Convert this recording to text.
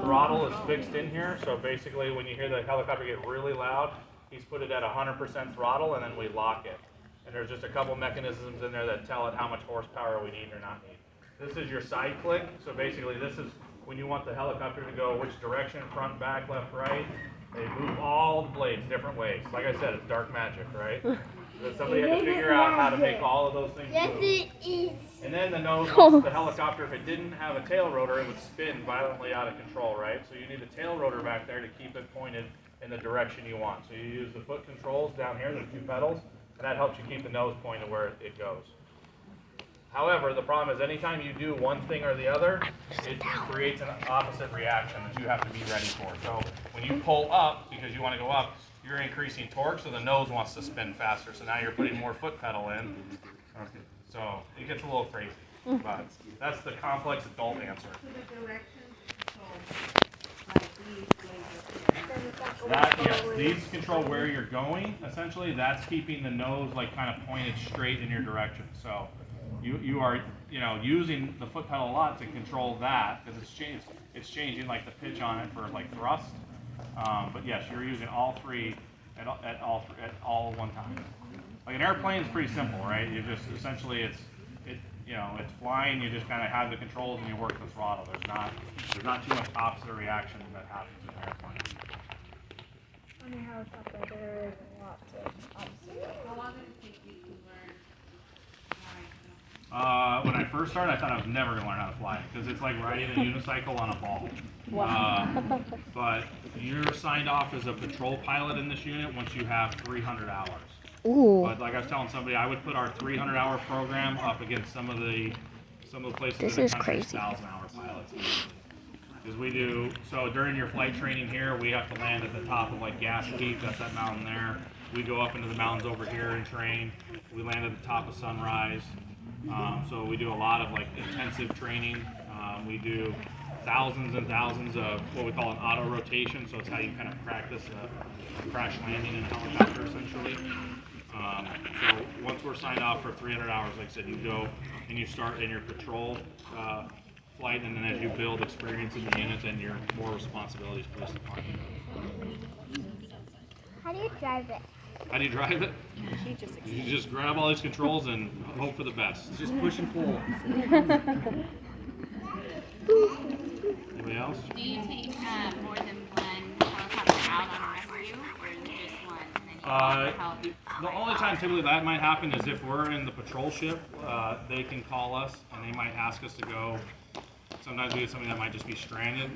throttle is fixed in here, so basically when you hear the helicopter get really loud, he's put it at 100% throttle, and then we lock it. And there's just a couple mechanisms in there that tell it how much horsepower we need or not need. This is your side click, so basically this is when you want the helicopter to go which direction, front, back, left, right. They move all the blades different ways. Like I said, it's dark magic, right? So somebody had to figure out how to make all of those things move. Yes, it is. And then the nose, once the helicopter, if it didn't have a tail rotor, it would spin violently out of control, right? So you need a tail rotor back there to keep it pointed in the direction you want. So you use the foot controls down here, the two pedals, and that helps you keep the nose pointed where it goes. However, the problem is anytime you do one thing or the other, it creates an opposite reaction that you have to be ready for. So when you pull up, because you want to go up, you're increasing torque, so the nose wants to spin faster. So now you're putting more foot pedal in. Okay. So it gets a little crazy, but that's the complex adult answer. So the direction control, like these Yes, these control where you're going. Essentially, that's keeping the nose like kind of pointed straight in your direction. So you are using the foot pedal a lot to control that because it's changing like the pitch on it for like thrust. But yes, you're using all three at all one time. Like an airplane is pretty simple, right? You just essentially it's flying. You just kind of have the controls and you work the throttle. There's not too much opposite reaction that happens in an airplane. On a helicopter, there is a lot of opposite. How long did it take you to learn? When I first started, I thought I was never going to learn how to fly because it's like riding a unicycle on a ball. Wow. But you're signed off as a patrol pilot in this unit once you have 300 hours. Ooh. But like I was telling somebody, I would put our 300-hour program up against some of the places This in the is country, crazy. 1,000-hour pilots. Because we do, so during your flight training here, we have to land at the top of like Gas Peak, that's that mountain there. We go up into the mountains over here and train. We land at the top of Sunrise. So we do a lot of like intensive training. We do thousands and thousands of what we call an auto rotation. So it's how you kind of practice a crash landing in a helicopter essentially. So once we're signed off for 300 hours, like I said, you go and you start in your patrol flight, and then as you build experience in the unit, then your more responsibilities placed upon you. How do you drive it? How do you drive it? She just You just grab all these controls and hope for the best. Just push and pull. Anybody else? Do you take more than one helicopter out on a rescue, or is it just one? And then you help The only time typically that might happen is if we're in the patrol ship, they can call us and they might ask us to go. Sometimes we get somebody that might just be stranded.